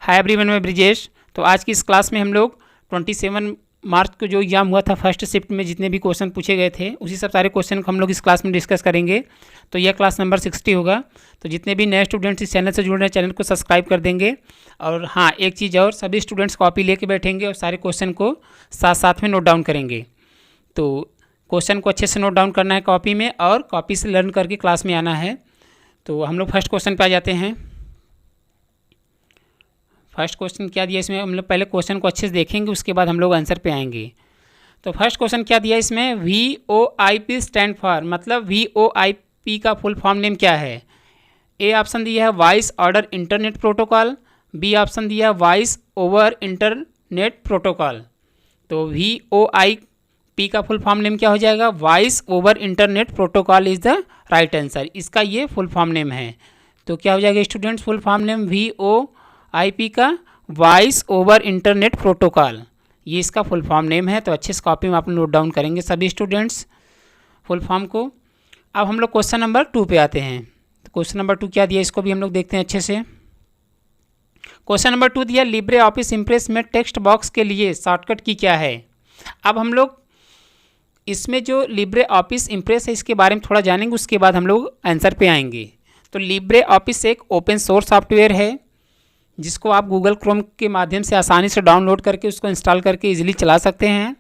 Hi everyone, मैं ब्रिजेश। तो आज की इस क्लास में हम लोग 27 मार्च को जो एग्ज़ाम हुआ था फर्स्ट शिफ्ट में जितने भी क्वेश्चन पूछे गए थे उसी सब सारे क्वेश्चन को हम लोग इस क्लास में डिस्कस करेंगे। तो यह क्लास नंबर 60 होगा। तो जितने भी नए स्टूडेंट्स इस चैनल से जुड़ रहे हैं चैनल को सब्सक्राइब कर देंगे। और हाँ, एक चीज़ और, सभी स्टूडेंट्स कॉपी लेके बैठेंगे और सारे क्वेश्चन को साथ साथ में नोट डाउन करेंगे। तो क्वेश्चन को अच्छे से नोट डाउन करना है कॉपी में और कॉपी से लर्न करके क्लास में आना है। तो हम लोग फर्स्ट क्वेश्चन पे आ जाते हैं। फर्स्ट क्वेश्चन क्या दिया इसमें, हम लोग पहले क्वेश्चन को अच्छे से देखेंगे उसके बाद हम लोग आंसर पे आएंगे। तो फर्स्ट क्वेश्चन क्या दिया इसमें, VoIP स्टैंड फॉर, मतलब VoIP का फुल फॉर्म नेम क्या है। ए ऑप्शन दिया है voice order internet protocol, B option दिया है वॉइस ओवर इंटरनेट प्रोटोकॉल। तो VoIP का फुल फॉर्म नेम क्या हो जाएगा, voice over internet protocol is the right answer. इसका ये फुल फॉर्म नेम है। तो क्या हो जाएगा students, full form name VoIP का वॉइस ओवर इंटरनेट प्रोटोकॉल, ये इसका फुल फॉर्म नेम है। तो अच्छे से कॉपी में आप नोट डाउन करेंगे सभी स्टूडेंट्स फुल फॉर्म को। अब हम लोग क्वेश्चन नंबर 2 पे आते हैं। तो क्वेश्चन नंबर 2 क्या दिया इसको भी हम लोग देखते हैं अच्छे से। क्वेश्चन नंबर 2 दिया, लिब्रे ऑफिस इम्प्रेस में टेक्स्ट बॉक्स के लिए शॉर्टकट की क्या है। अब हम लोग इसमें जो लिब्रे ऑफिस इम्प्रेस है इसके बारे में थोड़ा जानेंगे, उसके बाद हम लोग आंसर पे आएंगे। तो लिब्रे ऑफिस एक ओपन सोर्स सॉफ्टवेयर है जिसको आप गूगल क्रोम के माध्यम से आसानी से डाउनलोड करके उसको इंस्टॉल करके इजीली चला सकते हैं।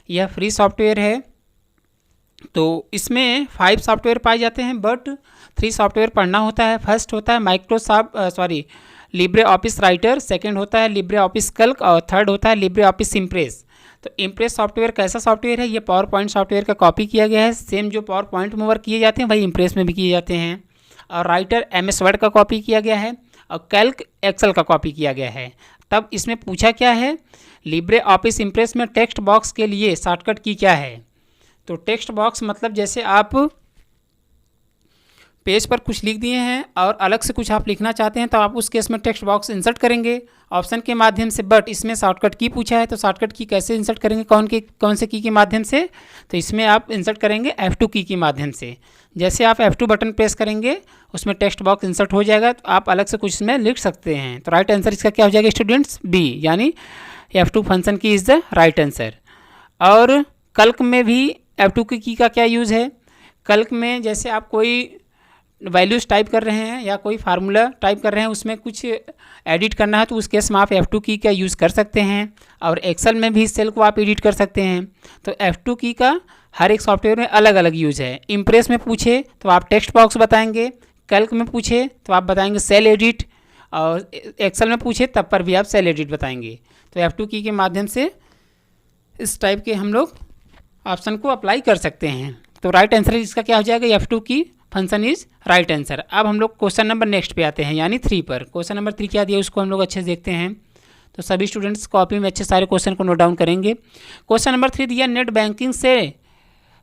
यह फ्री सॉफ्टवेयर है। तो इसमें 5 सॉफ्टवेयर पाए जाते हैं बट 3 सॉफ्टवेयर पढ़ना होता है। फर्स्ट होता है लिब्रे ऑफिस राइटर, सेकेंड होता है लिब्रे ऑफिस कैल्क और थर्ड होता है लिब्रे ऑफिस इम्प्रेस। तो इम्प्रेस सॉफ्टवेयर कैसा सॉफ्टवेयर है, ये पावर पॉइंट सॉफ्टवेयर का कॉपी किया गया है। सेम जो पावर पॉइंट में वर्क किए जाते हैं वही इम्प्रेस में भी किए जाते हैं। और राइटर MS वर्ड का कॉपी किया गया है और कैल्क एक्सेल का कॉपी किया गया है। तब इसमें पूछा क्या है, लिब्रे ऑफिस इम्प्रेस में टेक्स्ट बॉक्स के लिए शॉर्टकट की क्या है। तो टेक्स्ट बॉक्स मतलब जैसे आप पेज पर कुछ लिख दिए हैं और अलग से कुछ आप लिखना चाहते हैं तो आप उस केस में टेक्स्ट बॉक्स इंसर्ट करेंगे ऑप्शन के माध्यम से। बट इसमें शॉर्टकट की पूछा है तो शॉर्टकट की कैसे इंसर्ट करेंगे, कौन से की के माध्यम से। तो इसमें आप इंसर्ट करेंगे F2 की के माध्यम से। जैसे आप F2 बटन प्रेस करेंगे उसमें टेक्स्ट बॉक्स इंसर्ट हो जाएगा, तो आप अलग से कुछ इसमें लिख सकते हैं। तो राइट आंसर इसका क्या हो जाएगा स्टूडेंट्स, B, यानी F2 फंक्शन की इज़ द राइट आंसर। और कैल्क में भी F2 की का क्या यूज़ है। कैल्क में जैसे आप कोई वैल्यूज़ टाइप कर रहे हैं या कोई फार्मूला टाइप कर रहे हैं, उसमें कुछ एडिट करना है तो उस केस में आप F2 की का यूज़ कर सकते हैं। और एक्सेल में भी सेल को आप एडिट कर सकते हैं। तो F2 की का हर एक सॉफ्टवेयर में अलग अलग यूज़ है। इम्प्रेस में पूछे तो आप टेक्स्ट बॉक्स बताएंगे, कैल्क में पूछे तो आप बताएंगे सेल एडिट, और एक्सेल में पूछे तब पर भी आप सेल एडिट बताएंगे। तो F2 की के माध्यम से इस टाइप के हम लोग ऑप्शन को अप्लाई कर सकते हैं। तो राइट आंसर इसका क्या हो जाएगा, F2 की फंक्शन इज राइट आंसर। अब हम लोग क्वेश्चन नंबर नेक्स्ट पे आते हैं, यानी 3 पर। क्वेश्चन नंबर 3 क्या दिया उसको हम लोग अच्छे से देखते हैं। तो सभी स्टूडेंट्स कॉपी में अच्छे सारे क्वेश्चन को नोट डाउन करेंगे। क्वेश्चन नंबर 3 दिया, नेट बैंकिंग से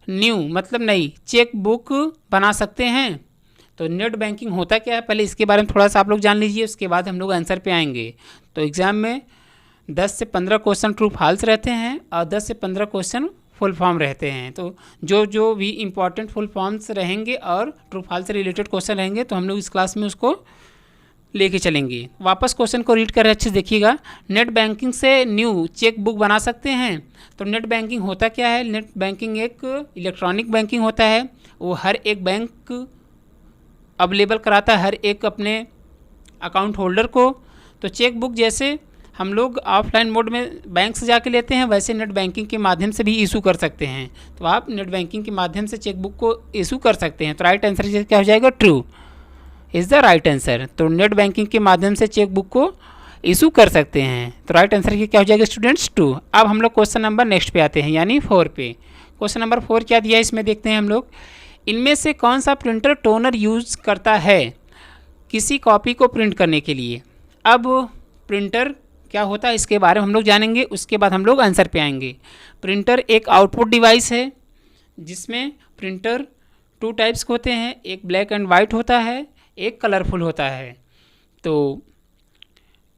न्यू मतलब नई चेक बुक बना सकते हैं। तो नेट बैंकिंग होता क्या है, पहले इसके बारे में थोड़ा सा आप लोग जान लीजिए, उसके बाद हम लोग आंसर पे आएंगे। तो एग्ज़ाम में 10 से 15 क्वेश्चन ट्रू फॉल्स रहते हैं और 10 से 15 क्वेश्चन फुल फॉर्म रहते हैं। तो जो भी इंपॉर्टेंट फुल फॉर्म्स रहेंगे और ट्रू फॉल्स से रिलेटेड क्वेश्चन रहेंगे तो हम लोग इस क्लास में उसको लेके चलेंगे। वापस क्वेश्चन को रीड कर रहे अच्छे से देखिएगा। नेट बैंकिंग से न्यू चेक बुक बना सकते हैं। तो नेट बैंकिंग होता क्या है, नेट बैंकिंग एक इलेक्ट्रॉनिक बैंकिंग होता है। वो हर एक बैंक अवेलेबल कराता है हर एक अपने अकाउंट होल्डर को। तो चेक बुक जैसे हम लोग ऑफलाइन मोड में बैंक से जाके लेते हैं, वैसे नेट बैंकिंग के माध्यम से भी इशू कर सकते हैं। तो आप नेट बैंकिंग के माध्यम से चेक बुक को इशू कर सकते हैं। तो राइट आंसर क्या हो जाएगा, true is the right answer. तो नेट बैंकिंग के माध्यम से चेक बुक को इशू कर सकते हैं। तो राइट आंसर क्या हो जाएगा स्टूडेंट्स, ट्रू। अब हम लोग क्वेश्चन नंबर नेक्स्ट पे आते हैं, यानी 4 पे। क्वेश्चन नंबर 4 क्या दिया है इसमें देखते हैं हम लोग। इनमें से कौन सा प्रिंटर टोनर यूज़ करता है किसी कॉपी को प्रिंट करने के लिए। अब प्रिंटर क्या होता है इसके बारे में हम लोग जानेंगे, उसके बाद हम लोग आंसर पे आएंगे। प्रिंटर एक आउटपुट डिवाइस है जिसमें प्रिंटर 2 टाइप्स के होते हैं, एक ब्लैक एंड वाइट होता है, एक कलरफुल होता है। तो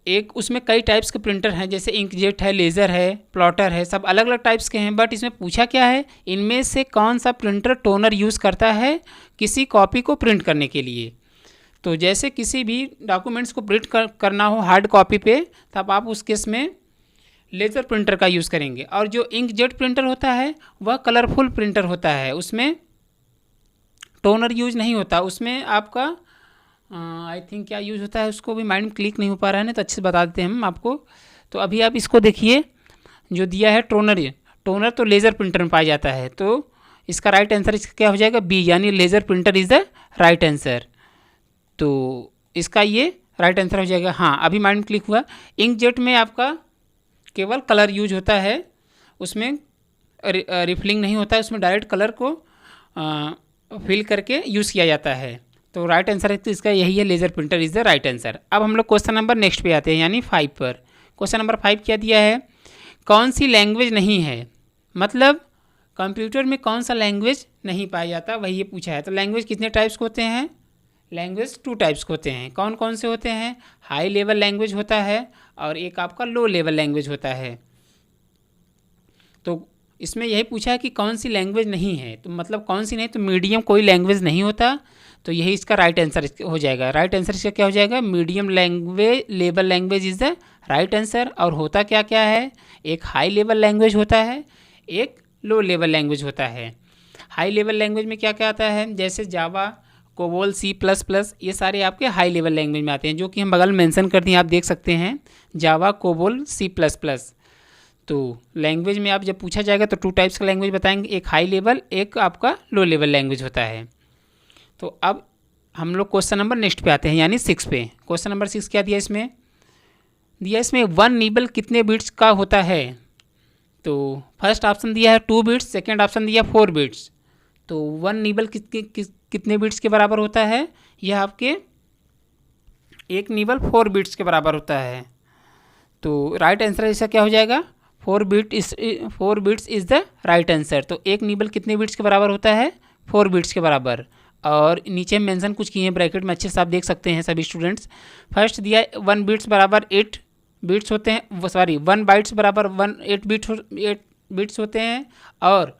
एक उसमें कई टाइप्स के प्रिंटर हैं, जैसे इंकजेट है, लेज़र है, प्लॉटर है, सब अलग अलग टाइप्स के हैं। बट इसमें पूछा क्या है, इनमें से कौन सा प्रिंटर टोनर यूज़ करता है किसी कॉपी को प्रिंट करने के लिए। तो जैसे किसी भी डॉक्यूमेंट्स को प्रिंट करना हो हार्ड कॉपी पे, तब आप उस केस में लेज़र प्रिंटर का यूज़ करेंगे। और जो इंकजेट प्रिंटर होता है वह कलरफुल प्रिंटर होता है, उसमें टोनर यूज नहीं होता, उसमें आपका आई थिंक क्या यूज़ होता है, उसको भी माइंड में क्लिक नहीं हो पा रहा है ना, तो अच्छे से बता देते हैं हम आपको। तो अभी आप इसको देखिए, जो दिया है टोनर तो लेज़र प्रिंटर में पाया जाता है, तो इसका राइट आंसर इसका क्या हो जाएगा, बी, यानी laser printer is the right answer. तो इसका ये राइट आंसर हो जाएगा। हाँ, अभी माइंड में क्लिक हुआ। इंकजेट में आपका केवल कलर यूज होता है, उसमें रिफिलिंग नहीं होता है, उसमें डायरेक्ट कलर को फिल करके यूज़ किया जाता है। तो राइट आंसर है तो इसका यही है, laser printer is the right answer. अब हम लोग क्वेश्चन नंबर नेक्स्ट पे आते हैं, यानी 5 पर। क्वेश्चन नंबर 5 क्या दिया है, कौन सी लैंग्वेज नहीं है, मतलब कंप्यूटर में कौन सा लैंग्वेज नहीं पाया जाता, वही ये पूछा है। तो लैंग्वेज कितने टाइप्स के होते हैं, लैंग्वेज 2 टाइप्स के होते हैं। कौन कौन से होते हैं, हाई लेवल लैंग्वेज होता है और एक आपका लो लेवल लैंग्वेज होता है। तो इसमें यही पूछा है कि कौन सी लैंग्वेज नहीं है, तो मतलब कौन सी नहीं, तो मीडियम कोई लैंग्वेज नहीं होता, तो यही इसका राइट आंसर हो जाएगा। राइट आंसर इसका क्या हो जाएगा, medium level language is the right answer. और होता क्या क्या है, एक हाई लेवल लैंग्वेज होता है, एक लो लेवल लैंग्वेज होता है। हाई लेवल लैंग्वेज में क्या क्या आता है, जैसे जावा, कोबोल, C++, ये सारे आपके हाई लेवल लैंग्वेज में आते हैं, जो कि हम बगल में मेंशन कर दिए, आप देख सकते हैं, जावा, कोबोल, C++। तो लैंग्वेज में आप जब पूछा जाएगा तो 2 टाइप्स का लैंग्वेज बताएंगे, एक हाई लेवल, एक आपका लो लेवल लैंग्वेज होता है। तो अब हम लोग क्वेश्चन नंबर नेक्स्ट पे आते हैं, यानी 6 पे। क्वेश्चन नंबर 6 क्या दिया इसमें 1 नीबल कितने बिट्स का होता है। तो फर्स्ट ऑप्शन दिया है 2 बिट्स, सेकेंड ऑप्शन दिया 4 बिट्स। तो 1 नीबल कितने बिट्स के बराबर होता है, यह आपके 1 नीबल 4 बिट्स के बराबर होता है। तो राइट आंसर इसका क्या हो जाएगा, 4 bits is the right answer. तो 1 नीबल कितने बिट्स के बराबर होता है, 4 बिट्स के बराबर। और नीचे मेंशन कुछ किए हैं ब्रैकेट में, अच्छे से आप देख सकते हैं सभी स्टूडेंट्स। फर्स्ट दिया 1 बिट्स बराबर 8 बिट्स होते हैं, सॉरी 1 बाइट्स बराबर 8 बिट्स होते हैं, और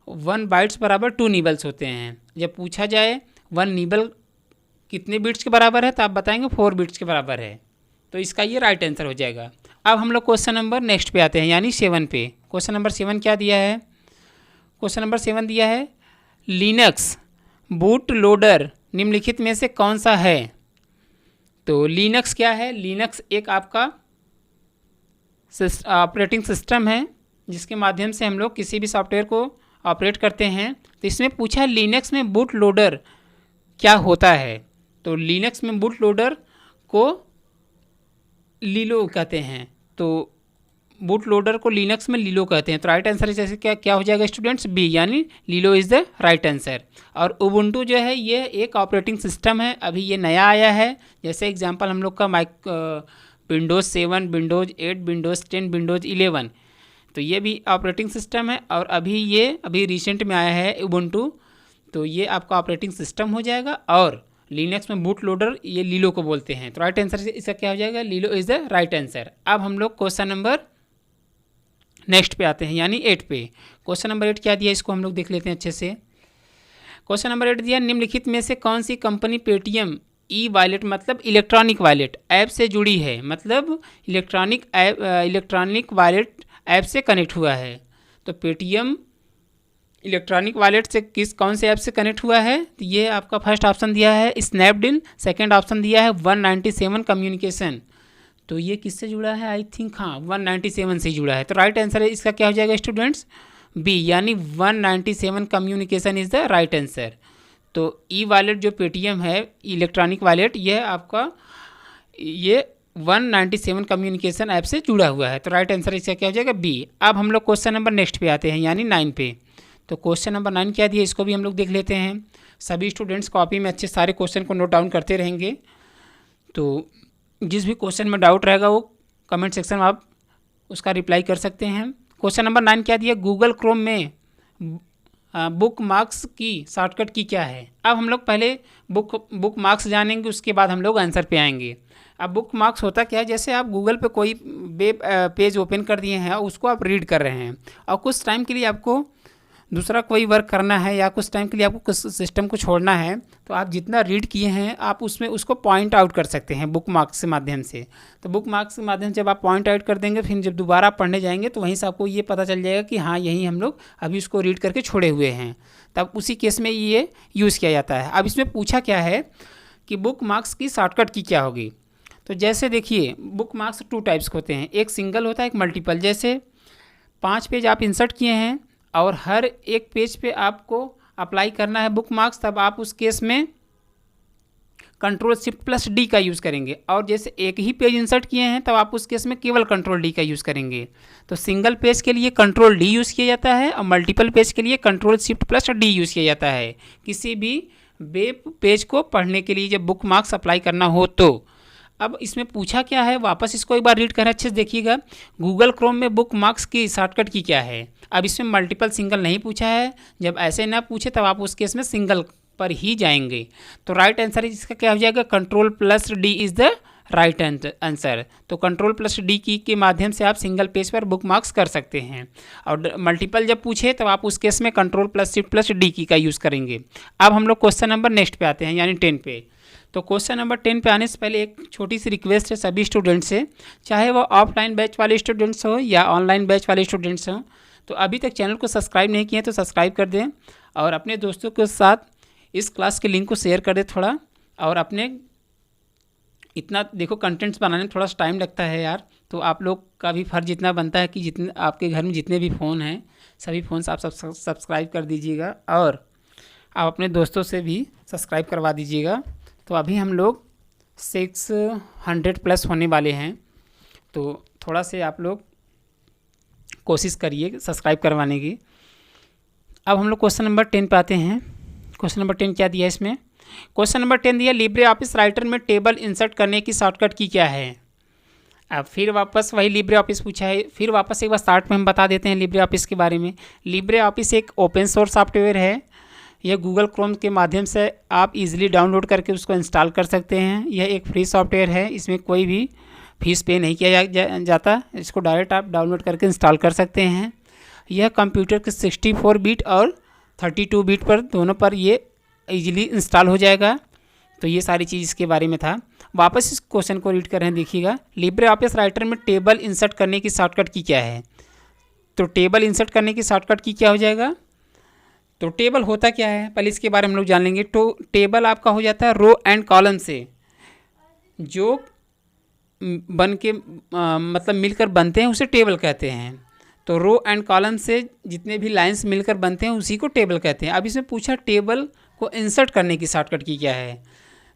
1 बाइट्स बराबर 2 नीबल्स होते हैं। जब पूछा जाए 1 नीबल कितने बिट्स के बराबर है, तो आप बताएंगे 4 बिट्स के बराबर है, तो इसका ये राइट आंसर हो जाएगा। अब हम लोग क्वेश्चन नंबर नेक्स्ट पे आते हैं, यानी 7 पे। क्वेश्चन नंबर 7 क्या दिया है, क्वेश्चन नंबर 7 दिया है लिनक्स बूट लोडर निम्नलिखित में से कौन सा है। तो लिनक्स क्या है, लिनक्स एक आपका ऑपरेटिंग सिस्टम है, जिसके माध्यम से हम लोग किसी भी सॉफ्टवेयर को ऑपरेट करते हैं। तो इसमें पूछा है लिनक्स में बूट लोडर क्या होता है। तो लिनक्स में बूट लोडर को लीलो कहते हैं, तो बूट लोडर को लिनक्स में लीलो कहते हैं। तो राइट आंसर जैसे क्या हो जाएगा स्टूडेंट्स, बी, यानी लीलो इज़ द राइट आंसर। और उबुंटू जो है ये एक ऑपरेटिंग सिस्टम है, अभी ये नया आया है। जैसे एग्जांपल हम लोग का विंडोज़ 7, विंडोज़ 8, विंडोज़ 10, विंडोज़ 11, तो ये भी ऑपरेटिंग सिस्टम है। और अभी रिसेंट में आया है उबुंटू, तो ये आपका ऑपरेटिंग सिस्टम हो जाएगा। और लिनक्स में बूट लोडर ये लीलो को बोलते हैं। तो राइट आंसर इसका क्या हो जाएगा, लीलो इज़ द राइट आंसर। अब हम लोग क्वेश्चन नंबर नेक्स्ट पे आते हैं, यानी 8 पे। क्वेश्चन नंबर 8 क्या दिया, इसको हम लोग देख लेते हैं अच्छे से। क्वेश्चन नंबर 8 दिया निम्नलिखित में से कौन सी कंपनी पेटीएम ई वॉलेट, मतलब इलेक्ट्रॉनिक वॉलेट ऐप से जुड़ी है, मतलब इलेक्ट्रॉनिक वॉलेट ऐप से कनेक्ट हुआ है। तो पेटीएम इलेक्ट्रॉनिक वॉलेट से कौन से ऐप से कनेक्ट हुआ है, तो ये आपका फर्स्ट ऑप्शन दिया है स्नैपडील, सेकंड ऑप्शन दिया है 197 कम्युनिकेशन। तो ये किससे जुड़ा है, आई थिंक हाँ 197 से जुड़ा है। तो राइट आंसर है इसका क्या हो जाएगा स्टूडेंट्स, बी, यानी 197 communication is the right answer. तो ई वॉलेट जो पेटीएम है इलेक्ट्रॉनिक वॉलेट, यह आपका ये 197 कम्युनिकेशन ऐप से जुड़ा हुआ है। तो राइट आंसर इसका क्या हो जाएगा, बी। अब हम लोग क्वेश्चन नंबर नेक्स्ट पे आते हैं, यानी 9 पे। तो क्वेश्चन नंबर 9 क्या दिया, इसको भी हम लोग देख लेते हैं। सभी स्टूडेंट्स कॉपी में अच्छे सारे क्वेश्चन को नोट डाउन करते रहेंगे। तो जिस भी क्वेश्चन में डाउट रहेगा वो कमेंट सेक्शन में आप उसका रिप्लाई कर सकते हैं। क्वेश्चन नंबर 9 क्या दिया, गूगल क्रोम में बुक मार्क्स की शॉर्टकट की क्या है। अब हम लोग पहले बुक मार्क्स जानेंगे, उसके बाद हम लोग आंसर पे आएंगे। अब बुक मार्क्स होता क्या है, जैसे आप गूगल पे कोई वेब पेज ओपन कर दिए हैं, उसको आप रीड कर रहे हैं और कुछ टाइम के लिए आपको दूसरा कोई वर्क करना है या कुछ टाइम के लिए आपको कुछ सिस्टम को छोड़ना है, तो आप जितना रीड किए हैं आप उसमें उसको पॉइंट आउट कर सकते हैं बुक मार्क्स के माध्यम से। तो बुक मार्क्स के माध्यम से जब आप पॉइंट आउट कर देंगे, फिर जब दोबारा पढ़ने जाएंगे तो वहीं से आपको ये पता चल जाएगा कि हाँ यही हम लोग अभी उसको रीड करके छोड़े हुए हैं, तब उसी केस में ये यूज़ किया जाता है। अब इसमें पूछा क्या है कि बुक मार्क्स की शॉर्टकट की क्या होगी। तो जैसे देखिए बुक मार्क्स 2 टाइप्स के होते हैं, एक सिंगल होता है एक मल्टीपल। जैसे 5 पेज आप इंसर्ट किए हैं और हर एक पेज पे आपको अप्लाई करना है बुक मार्क्स, तब आप उस केस में Ctrl+Shift+D का यूज़ करेंगे। और जैसे एक ही पेज इंसर्ट किए हैं तब आप उस केस में केवल Ctrl+D का यूज़ करेंगे। तो सिंगल पेज के लिए Ctrl+D यूज़ किया जाता है और मल्टीपल पेज के लिए Ctrl+Shift+D यूज़ किया जाता है, किसी भी वेब पेज को पढ़ने के लिए जब बुक मार्क्स अप्लाई करना हो तो। अब इसमें पूछा क्या है, वापस इसको एक बार रीड करें अच्छे से देखिएगा। गूगल क्रोम में बुक मार्क्स की शॉर्टकट की क्या है। अब इसमें मल्टीपल सिंगल नहीं पूछा है, जब ऐसे ना पूछे तब आप उस केस में सिंगल पर ही जाएंगे। तो राइट आंसर इसका क्या हो जाएगा, Ctrl+D is the right answer. तो Ctrl+D की के माध्यम से आप सिंगल पेज पर बुक मार्क्स कर सकते हैं। और मल्टीपल जब पूछे तब आप उस केस में Ctrl+Shift+D की का यूज़ करेंगे। अब हम लोग क्वेश्चन नंबर नेक्स्ट पे आते हैं, यानी 10 पे। तो क्वेश्चन नंबर 10 पे आने से पहले एक छोटी सी रिक्वेस्ट है सभी स्टूडेंट से, चाहे वो ऑफलाइन बैच वाले स्टूडेंट्स हो या ऑनलाइन बैच वाले स्टूडेंट्स हों, तो अभी तक चैनल को सब्सक्राइब नहीं किए तो सब्सक्राइब कर दें और अपने दोस्तों के साथ इस क्लास के लिंक को शेयर कर दें थोड़ा। और अपने इतना देखो कंटेंट्स बनाने में थोड़ा सा टाइम लगता है यार, तो आप लोग का भी फर्ज इतना बनता है कि जितने आपके घर में जितने भी फ़ोन हैं सभी फ़ोन से आप सब्सक्राइब कर दीजिएगा और आप अपने दोस्तों से भी सब्सक्राइब करवा दीजिएगा। तो अभी हम लोग 600+ होने वाले हैं, तो थोड़ा से आप लोग कोशिश करिए सब्सक्राइब करवाने की। अब हम लोग क्वेश्चन नंबर 10 पे आते हैं। क्वेश्चन नंबर 10 क्या दिया इसमें, क्वेश्चन नंबर 10 दिया लिब्रे ऑफिस राइटर में टेबल इंसर्ट करने की शॉर्टकट की क्या है। अब फिर वापस वही लिब्रे ऑफिस पूछा है, फिर वापस एक बार स्टार्ट में हम बता देते हैं लिब्रे ऑफिस के बारे में। लिब्रे ऑफिस एक ओपन सोर्स सॉफ्टवेयर है, यह गूगल क्रोम के माध्यम से आप इजीली डाउनलोड करके उसको इंस्टॉल कर सकते हैं। यह एक फ्री सॉफ्टवेयर है, इसमें कोई भी फीस पे नहीं किया जाता, इसको डायरेक्ट आप डाउनलोड करके इंस्टॉल कर सकते हैं। यह कंप्यूटर के 64 बिट और 32 बिट पर दोनों पर ये इजीली इंस्टॉल हो जाएगा। तो ये सारी चीज़ इसके बारे में था। वापस इस क्वेश्चन को रीड कर रहे हैं, देखिएगा। लिब्रे ऑफिस राइटर में टेबल इंसर्ट करने की शॉर्टकट की क्या है। तो टेबल इंसर्ट करने की शॉर्टकट की क्या हो जाएगा, तो टेबल होता क्या है पहले इसके बारे में हम लोग जान लेंगे। तो टेबल आपका हो जाता है रो एंड कॉलम से जो बन के मतलब मिलकर बनते हैं उसे टेबल कहते हैं। तो रो एंड कॉलम से जितने भी लाइंस मिलकर बनते हैं उसी को टेबल कहते हैं। अब इसमें पूछा टेबल को इंसर्ट करने की शॉर्टकट की क्या है,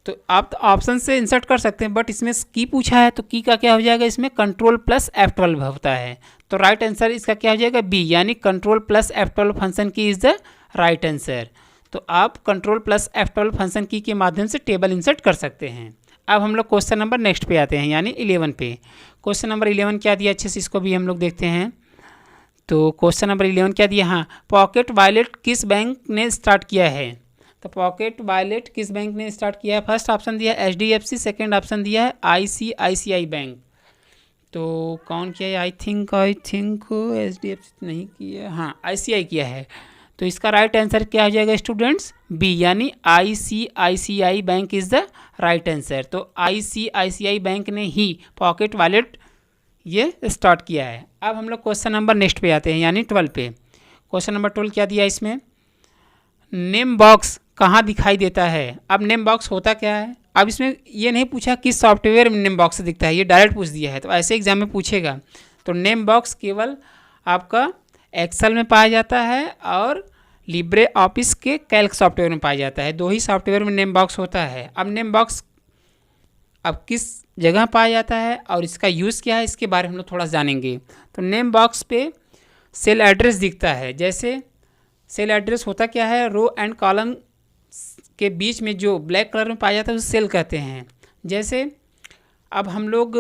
तो आप तो ऑप्शन से इंसर्ट कर सकते हैं, बट इसमें की पूछा है तो की का क्या हो जाएगा, इसमें Ctrl+F12 होता है। तो राइट आंसर इसका क्या हो जाएगा, बी, यानी Ctrl+F12 फंक्शन की इज़ द राइट आंसर। तो आप Ctrl+F12 फंक्शन की के माध्यम से टेबल इंसर्ट कर सकते हैं। अब हम लोग क्वेश्चन नंबर नेक्स्ट पे आते हैं, यानी 11 पे। क्वेश्चन नंबर 11 क्या दिया, अच्छे से इसको भी हम लोग देखते हैं। तो क्वेश्चन नंबर 11 क्या दिया, हाँ, पॉकेट वॉलेट किस बैंक ने स्टार्ट किया है। तो पॉकेट वॉलेट किस बैंक ने स्टार्ट किया है, फर्स्ट ऑप्शन दिया है HDFC, सेकेंड ऑप्शन दिया है ICICI बैंक। तो कौन किया है, आई थिंक HDFC नहीं किया, हाँ ICI किया है। तो इसका राइट आंसर क्या हो जाएगा स्टूडेंट्स, बी, यानी ICICI bank is the right answer. तो ICICI बैंक ने ही पॉकेट वॉलेट ये स्टार्ट किया है। अब हम लोग क्वेश्चन नंबर नेक्स्ट पे आते हैं, यानी 12 पे। क्वेश्चन नंबर 12 क्या दिया इसमें, नेम बॉक्स कहाँ दिखाई देता है। अब नेम बॉक्स होता क्या है, अब इसमें ये नहीं पूछा किस सॉफ्टवेयर में नेम बॉक्स दिखता है, ये डायरेक्ट पूछ दिया है। तो ऐसे एग्जाम में पूछेगा। तो नेम बॉक्स केवल आपका एक्सेल में पाया जाता है और लिब्रे ऑफिस के कैल्क सॉफ्टवेयर में पाया जाता है, 2 ही सॉफ्टवेयर में नेम बॉक्स होता है। अब नेम बॉक्स अब किस जगह पाया जाता है और इसका यूज़ क्या है, इसके बारे में हम लोग थोड़ा जानेंगे। तो नेम बॉक्स पे सेल एड्रेस दिखता है। जैसे सेल एड्रेस होता क्या है, रो एंड कॉलम के बीच में जो ब्लैक कलर में पाया जाता है उसे सेल कहते हैं। जैसे अब हम लोग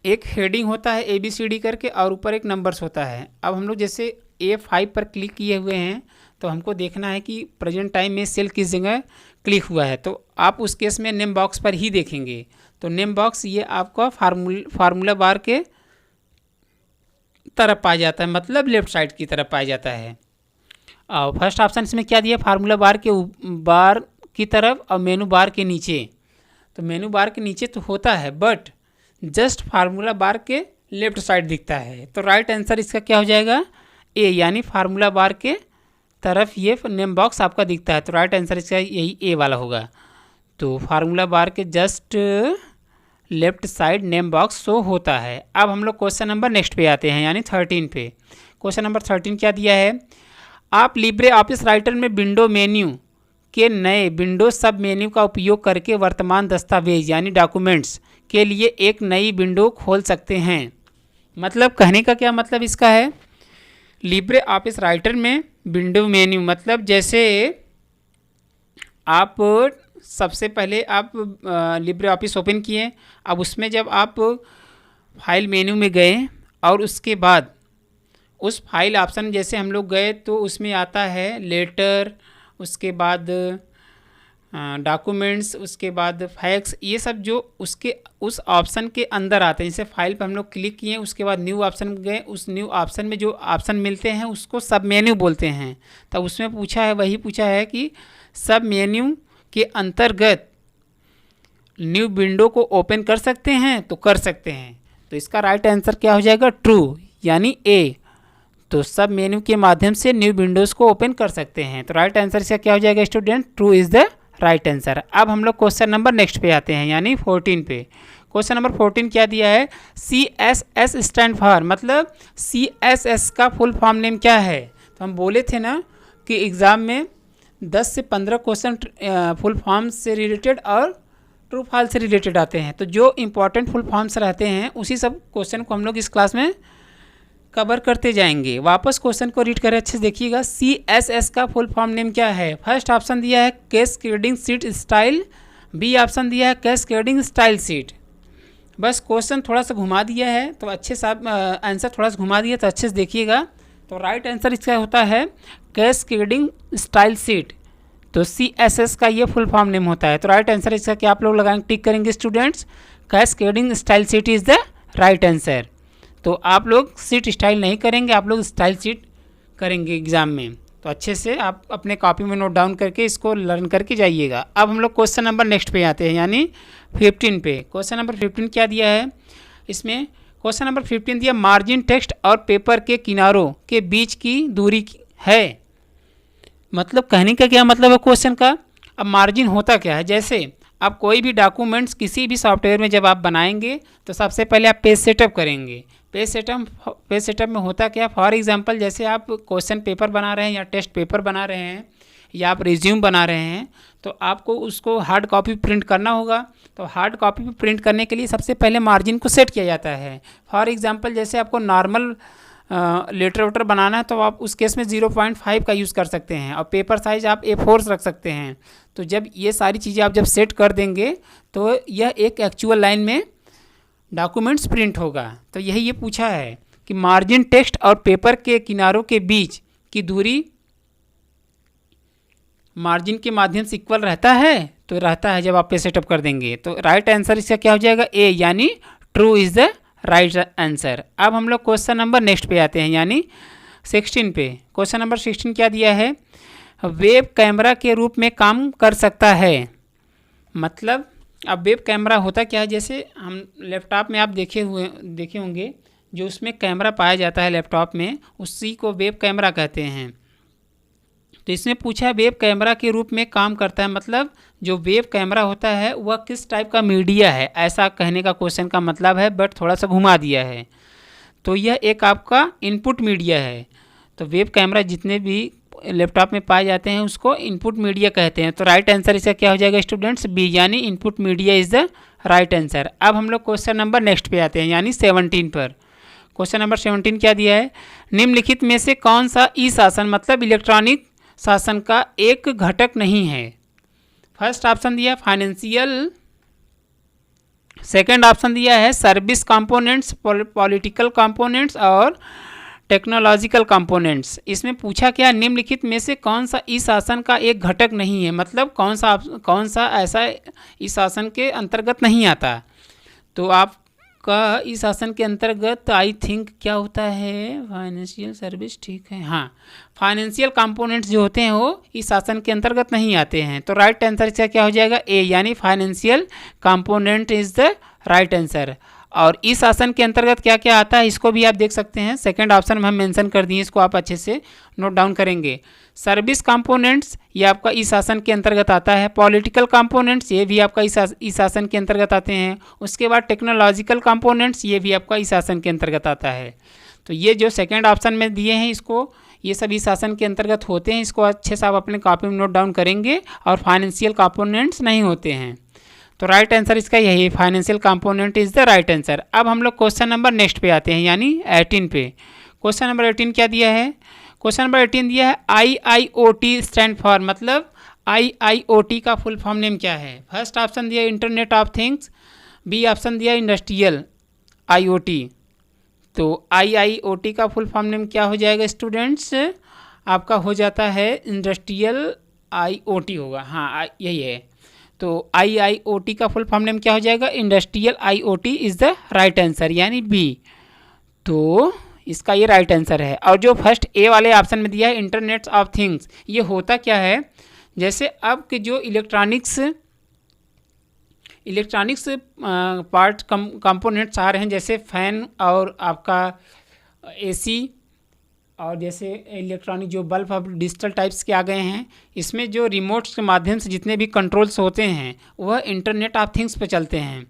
एक हेडिंग होता है ABCD करके और ऊपर एक नंबर्स होता है। अब हम लोग जैसे A5 पर क्लिक किए हुए हैं तो हमको देखना है कि प्रेजेंट टाइम में सेल किस जगह क्लिक हुआ है, तो आप उस केस में नेम बॉक्स पर ही देखेंगे। तो नेम बॉक्स ये आपका फार्मूला बार के तरफ पाया जाता है, मतलब लेफ्ट साइड की तरफ पाया जाता है। और फर्स्ट ऑप्शन इसमें क्या दिया, फार्मूला बार की तरफ और मेनू बार के नीचे। तो मेनू बार के नीचे तो होता है, बट जस्ट फार्मूला बार के लेफ्ट साइड दिखता है। तो राइट आंसर इसका क्या हो जाएगा, ए, यानी फार्मूला बार के तरफ ये नेम बॉक्स आपका दिखता है। तो राइट आंसर इसका यही ए वाला होगा। तो फार्मूला बार के just left side name box show होता है। अब हम लोग क्वेश्चन नंबर नेक्स्ट पे आते हैं, यानी 13 पे। क्वेश्चन नंबर 13 क्या दिया है, आप लिब्रे ऑफिस राइटर में विंडो मेन्यू के नए विंडो सब मेन्यू का उपयोग करके वर्तमान दस्तावेज यानी डॉक्यूमेंट्स के लिए एक नई विंडो खोल सकते हैं। मतलब कहने का क्या मतलब इसका है, लिब्रे ऑफिस राइटर में विंडो मेन्यू मतलब जैसे आप सबसे पहले आप लिब्रे ऑफिस ओपन किए, अब उसमें जब आप फाइल मेन्यू में गए और उसके बाद उस फाइल ऑप्शन जैसे हम लोग गए तो उसमें आता है लेटर, उसके बाद डॉक्यूमेंट्स, उसके बाद फैक्स, ये सब जो उसके उस ऑप्शन के अंदर आते हैं। जैसे फाइल पर हम लोग क्लिक किए, उसके बाद न्यू ऑप्शन गए, उस न्यू ऑप्शन में जो ऑप्शन मिलते हैं उसको सब मेन्यू बोलते हैं। तब उसमें पूछा है, वही पूछा है कि सब मेन्यू के अंतर्गत न्यू विंडो को ओपन कर सकते हैं, तो कर सकते हैं। तो इसका राइट आंसर क्या हो जाएगा, ट्रू, यानी ए। तो सब मेन्यू के माध्यम से न्यू विंडोज़ को ओपन कर सकते हैं। तो राइट आंसर इसका क्या हो जाएगा student, true is the right answer. अब हम लोग क्वेश्चन नंबर नेक्स्ट पे आते हैं, यानी 14 पे। क्वेश्चन नंबर 14 क्या दिया है, CSS स्टैंड फॉर, मतलब CSS का फुल फॉर्म नेम क्या है। तो हम बोले थे ना कि एग्ज़ाम में 10 से 15 क्वेश्चन फुल फॉर्म से रिलेटेड और ट्रू फॉल्स से रिलेटेड आते हैं। तो जो इंपॉर्टेंट फुल फॉर्म्स रहते हैं उसी सब क्वेश्चन को हम लोग इस क्लास में कवर करते जाएंगे। वापस क्वेश्चन को रीड करें अच्छे से देखिएगा। CSS का फुल फॉर्म नेम क्या है। फर्स्ट ऑप्शन दिया है cascading seat style, B option दिया है कैस्केडिंग स्टाइल सीट। बस क्वेश्चन थोड़ा सा घुमा दिया है, तो अच्छे से आंसर थोड़ा सा घुमा दिया, तो अच्छे से देखिएगा। तो राइट आंसर इसका होता है कैस्केडिंग स्टाइल सीट। तो CSS का ये फुल फॉर्म नेम होता है। तो राइट आंसर इसका क्या आप लोग लगाएंगे, टिक करेंगे students, cascading style seat is the right answer. तो आप लोग सीट स्टाइल नहीं करेंगे, आप लोग स्टाइल सीट करेंगे एग्ज़ाम में। तो अच्छे से आप अपने कॉपी में नोट डाउन करके इसको लर्न करके जाइएगा। अब हम लोग क्वेश्चन नंबर नेक्स्ट पे आते हैं, यानी 15 पे। क्वेश्चन नंबर 15 क्या दिया है, इसमें क्वेश्चन नंबर 15 दिया मार्जिन टेक्स्ट और पेपर के किनारों के बीच की दूरी है। मतलब कहने का क्या मतलब है क्वेश्चन का। अब मार्जिन होता क्या है, जैसे आप कोई भी डॉक्यूमेंट्स किसी भी सॉफ्टवेयर में जब आप बनाएंगे तो सबसे पहले आप पेज सेटअप करेंगे। पेज सेटअप में होता क्या, फॉर एग्जांपल जैसे आप क्वेश्चन पेपर बना रहे हैं या टेस्ट पेपर बना रहे हैं या आप रिज्यूम बना रहे हैं, तो आपको उसको हार्ड कॉपी प्रिंट करना होगा। तो हार्ड कॉपी पे प्रिंट करने के लिए सबसे पहले मार्जिन को सेट किया जाता है। फॉर एग्जांपल जैसे आपको नॉर्मल लेटर वेटर बनाना है तो आप उस केस में 0.5 का यूज़ कर सकते हैं, और पेपर साइज आप A4 रख सकते हैं। तो जब ये सारी चीज़ें आप जब सेट कर देंगे तो यह एक एक्चुअल लाइन में डॉक्यूमेंट्स प्रिंट होगा। तो यही ये पूछा है कि मार्जिन टेक्स्ट और पेपर के किनारों के बीच की दूरी मार्जिन के माध्यम से इक्वल रहता है, तो रहता है जब आप पे सेटअप कर देंगे। तो राइट आंसर इसका क्या हो जाएगा, ए, यानी true is the right answer. अब हम लोग क्वेश्चन नंबर नेक्स्ट पे आते हैं, यानी 16 पे। क्वेश्चन नंबर 16 क्या दिया है, वेब कैमरा के रूप में काम कर सकता है। मतलब अब वेब कैमरा होता क्या है, जैसे हम लैपटॉप में आप देखे होंगे जो उसमें कैमरा पाया जाता है लैपटॉप में, उसी को वेब कैमरा कहते हैं। तो इसमें पूछा है वेब कैमरा के रूप में काम करता है, मतलब जो वेब कैमरा होता है वह किस टाइप का मीडिया है, ऐसा कहने का क्वेश्चन का मतलब है, बट थोड़ा सा घुमा दिया है। तो यह एक आपका इनपुट मीडिया है। तो वेब कैमरा जितने भी लैपटॉप में पाए जाते हैं उसको इनपुट मीडिया कहते हैं। तो राइट आंसर इसका क्या हो जाएगा स्टूडेंट्स, बी, यानी input media is the right answer. अब हम लोग क्वेश्चन नंबर नेक्स्ट पे आते हैं, यानी 17 पर। क्वेश्चन नंबर 17 क्या दिया है, निम्नलिखित में से कौन सा ई शासन मतलब इलेक्ट्रॉनिक शासन का एक घटक नहीं है। फर्स्ट ऑप्शन दिया फाइनेंशियल, सेकंड ऑप्शन दिया है सर्विस कंपोनेंट्स, पॉलिटिकल कंपोनेंट्स और टेक्नोलॉजिकल कंपोनेंट्स। इसमें पूछा क्या, निम्नलिखित में से कौन सा ई शासन का एक घटक नहीं है, मतलब कौन सा ऐसा ई शासन के अंतर्गत नहीं आता। तो आप आपका इस आसन के अंतर्गत आई थिंक क्या होता है, फाइनेंशियल सर्विस, ठीक है, हाँ, फाइनेंशियल कंपोनेंट्स जो होते हैं वो इस आसन के अंतर्गत नहीं आते हैं। तो राइट आंसर इसका क्या हो जाएगा, ए, यानी financial component is the right answer. और इस आसन के अंतर्गत क्या क्या आता है इसको भी आप देख सकते हैं, सेकंड ऑप्शन में हम मेंशन कर दिए, इसको आप अच्छे से नोट डाउन करेंगे। सर्विस कंपोनेंट्स ये आपका इस आसन के अंतर्गत आता है। पॉलिटिकल कंपोनेंट्स ये भी आपका इस आसन के अंतर्गत आते हैं। उसके बाद टेक्नोलॉजिकल कंपोनेंट्स ये भी आपका इस आसन के अंतर्गत आता है। तो ये जो सेकेंड ऑप्शन में दिए हैं इसको, ये सब इस आसन के अंतर्गत होते हैं, इसको अच्छे से आप अपने कॉपी में नोट डाउन करेंगे। और फाइनेंशियल कंपोनेंट्स नहीं होते हैं। तो राइट आंसर इसका यही है, financial component is the right answer. अब हम लोग क्वेश्चन नंबर नेक्स्ट पे आते हैं, यानी 18 पे। क्वेश्चन नंबर 18 क्या दिया है, क्वेश्चन नंबर 18 दिया है IIoT स्टैंड फॉर, मतलब IIoT का फुल फॉर्म नेम क्या है। फर्स्ट ऑप्शन दिया internet of things, B option दिया इंडस्ट्रियल IoT। तो IIoT का फुल फॉर्म नेम क्या हो जाएगा स्टूडेंट्स, आपका हो जाता है इंडस्ट्रियल IoT होगा, हाँ यही है। तो IIoT का फुल फॉर्म नेम क्या हो जाएगा, industrial IoT is the right answer, यानी बी। तो इसका ये राइट आंसर है। और जो फर्स्ट ए वाले ऑप्शन में दिया है इंटरनेट ऑफ थिंग्स, ये होता क्या है, जैसे अब के जो इलेक्ट्रॉनिक्स पार्ट कंपोनेंट्स आ रहे हैं, जैसे फ़ैन और आपका AC, और जैसे इलेक्ट्रॉनिक जो बल्ब अब डिजिटल टाइप्स के आ गए हैं, इसमें जो रिमोट्स के माध्यम से जितने भी कंट्रोल्स होते हैं वह इंटरनेट ऑफ थिंग्स पे चलते हैं।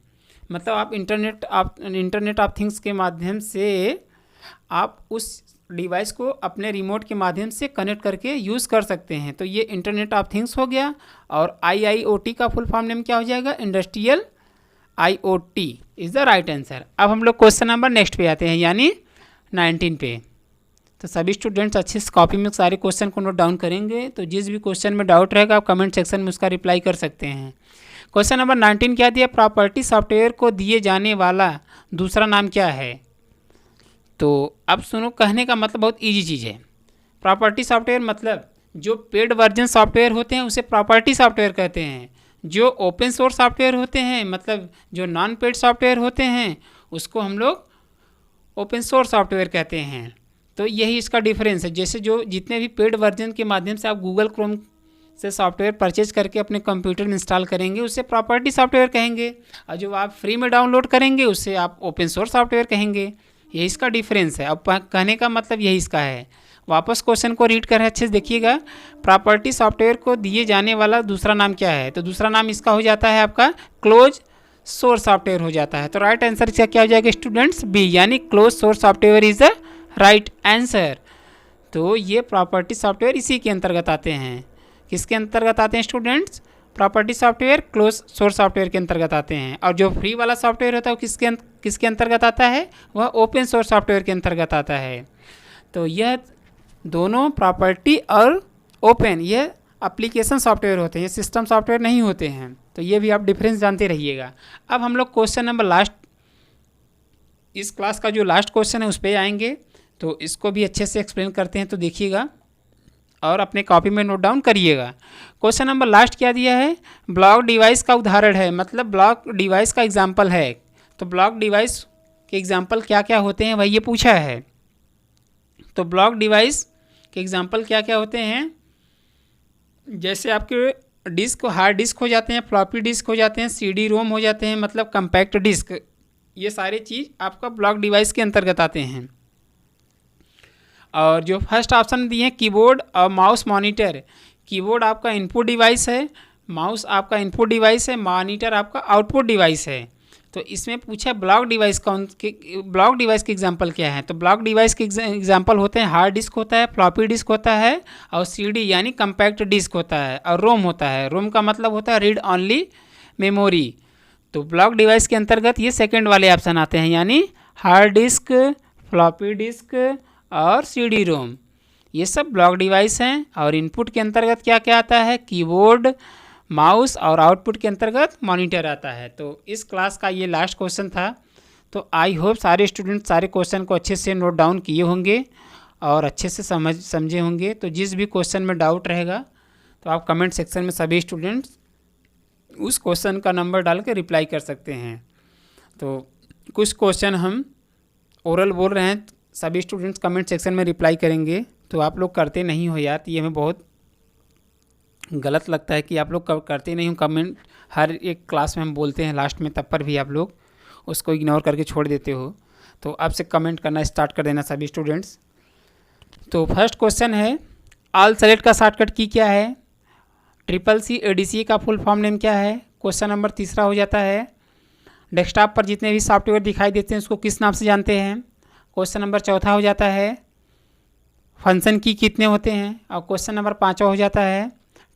मतलब आप इंटरनेट ऑफ थिंग्स के माध्यम से आप उस डिवाइस को अपने रिमोट के माध्यम से कनेक्ट करके यूज़ कर सकते हैं। तो ये इंटरनेट ऑफ थिंग्स हो गया। और IIoT का फुल फॉर्म नेम क्या हो जाएगा, industrial IoT is the right answer. अब हम लोग क्वेश्चन नंबर नेक्स्ट पे आते हैं, यानी 19 पे। तो सभी स्टूडेंट्स अच्छे से कॉपी में सारे क्वेश्चन को नोट डाउन करेंगे। तो जिस भी क्वेश्चन में डाउट रहेगा आप कमेंट सेक्शन में उसका रिप्लाई कर सकते हैं। क्वेश्चन नंबर 19 क्या दिया, प्रॉपर्टी सॉफ्टवेयर को दिए जाने वाला दूसरा नाम क्या है। तो अब सुनो, कहने का मतलब बहुत ईजी चीज़ है। प्रॉपर्टी सॉफ्टवेयर मतलब जो पेड वर्जन सॉफ्टवेयर होते हैं उसे प्रॉपर्टी सॉफ्टवेयर कहते हैं। जो ओपन सोर्स सॉफ्टवेयर होते हैं, मतलब जो नॉन पेड सॉफ्टवेयर होते हैं, उसको हम लोग ओपन सोर्स सॉफ्टवेयर कहते हैं। तो यही इसका डिफरेंस है। जैसे जो जितने भी पेड वर्जन के माध्यम से आप गूगल क्रोम से सॉफ्टवेयर परचेज करके अपने कंप्यूटर में इंस्टॉल करेंगे उसे प्रॉपर्टी सॉफ्टवेयर कहेंगे, और जो आप फ्री में डाउनलोड करेंगे उससे आप ओपन सोर्स सॉफ्टवेयर कहेंगे। यही इसका डिफरेंस है। अब कहने का मतलब यही इसका है। वापस क्वेश्चन को रीड कर अच्छे से देखिएगा। प्रॉपर्टी सॉफ्टवेयर को दिए जाने वाला दूसरा नाम क्या है, तो दूसरा नाम इसका हो जाता है आपका क्लोज सोर्स सॉफ्टवेयर हो जाता है। तो राइट आंसर इसका क्या हो जाएगा स्टूडेंट्स, बी, यानी close source software is the right answer. तो ये प्रॉपर्टी सॉफ्टवेयर इसी के अंतर्गत आते हैं। किसके अंतर्गत आते हैं students, property software close source software के अंतर्गत आते हैं। और जो फ्री वाला सॉफ्टवेयर होता है वो किसके अंतर्गत आता है, वह ओपन सोर्स सॉफ्टवेयर के अंतर्गत आता है। तो यह दोनों प्रॉपर्टी और ओपन ये एप्लीकेशन सॉफ्टवेयर होते हैं, ये सिस्टम सॉफ्टवेयर नहीं होते हैं। तो ये भी आप डिफरेंस जानते रहिएगा। अब हम लोग क्वेश्चन नंबर लास्ट, इस क्लास का जो लास्ट क्वेश्चन है उस पर आएंगे। तो इसको भी अच्छे से एक्सप्लेन करते हैं, तो देखिएगा और अपने कॉपी में नोट डाउन करिएगा। क्वेश्चन नंबर लास्ट क्या दिया है, ब्लॉक डिवाइस का उदाहरण है, मतलब ब्लॉक डिवाइस का एग्जाम्पल है। तो ब्लॉक डिवाइस के एग्जाम्पल क्या क्या होते हैं वही ये पूछा है। तो ब्लॉक डिवाइस के एग्जाम्पल क्या क्या होते हैं, जैसे आपके डिस्क, हार्ड डिस्क हो जाते हैं, फ्लॉपी डिस्क हो जाते हैं, CD रोम हो जाते हैं, मतलब कम्पैक्ट डिस्क, ये सारे चीज़ आपका ब्लॉक डिवाइस के अंतर्गत आते हैं। और जो फर्स्ट ऑप्शन दिए हैं कीबोर्ड और माउस मॉनिटर, कीबोर्ड आपका इनपुट डिवाइस है, माउस आपका इनपुट डिवाइस है, मॉनिटर आपका आउटपुट डिवाइस है। तो इसमें पूछा ब्लॉक डिवाइस ब्लॉक डिवाइस के एग्जांपल क्या है। तो ब्लॉक डिवाइस के एग्जांपल होते हैं हार्ड डिस्क होता है, फ्लॉपी डिस्क होता है, और CD यानी कम्पैक्ट डिस्क होता है, और रोम होता है। रोम का मतलब होता है रीड ऑनली मेमोरी। तो ब्लॉक डिवाइस के अंतर्गत ये सेकेंड वाले ऑप्शन आते हैं, यानी हार्ड डिस्क, फ्लॉपी डिस्क और CD रोम, ये सब ब्लॉक डिवाइस हैं। और इनपुट के अंतर्गत क्या क्या आता है, कीबोर्ड, माउस, और आउटपुट के अंतर्गत मॉनिटर आता है। तो इस क्लास का ये लास्ट क्वेश्चन था। तो आई होप सारे स्टूडेंट सारे क्वेश्चन को अच्छे से नोट डाउन किए होंगे और अच्छे से समझे होंगे। तो जिस भी क्वेश्चन में डाउट रहेगा तो आप कमेंट सेक्शन में सभी स्टूडेंट्स उस क्वेश्चन का नंबर डाल के रिप्लाई कर सकते हैं। तो कुछ क्वेश्चन हम ओरल बोल रहे हैं, सभी स्टूडेंट्स कमेंट सेक्शन में रिप्लाई करेंगे, तो आप लोग करते नहीं हो यार, तो ये हमें बहुत गलत लगता है कि आप लोग करते नहीं हो कमेंट। हर एक क्लास में हम बोलते हैं लास्ट में, तब पर भी आप लोग उसको इग्नोर करके छोड़ देते हो। तो अब से कमेंट करना स्टार्ट कर देना सभी स्टूडेंट्स। तो फर्स्ट क्वेश्चन है, ऑल सेलेक्ट का शॉर्टकट की क्या है? CCC ADCA का फुल फॉर्म नेम क्या है? क्वेश्चन नंबर तीसरा हो जाता है, डेस्कटॉप पर जितने भी सॉफ्टवेयर दिखाई देते हैं उसको किस नाम से जानते हैं? क्वेश्चन नंबर चौथा हो जाता है, फंक्शन की कितने होते हैं? और क्वेश्चन नंबर पाँचवा हो जाता है,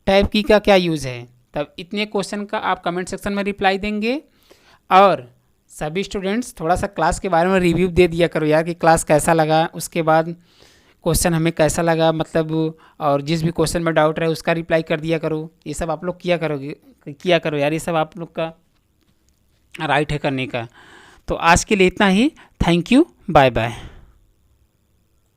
टाइप की का क्या यूज़ है? तब इतने क्वेश्चन का आप कमेंट सेक्शन में रिप्लाई देंगे। और सभी स्टूडेंट्स थोड़ा सा क्लास के बारे में रिव्यू दे दिया करो यार कि क्लास कैसा लगा, उसके बाद क्वेश्चन हमें कैसा लगा मतलब, और जिस भी क्वेश्चन में डाउट रहे उसका रिप्लाई कर दिया करो। ये सब आप लोग किया करो यार, ये सब आप लोग का राइट है करने का। तो आज के लिए इतना ही। Thank you, bye bye.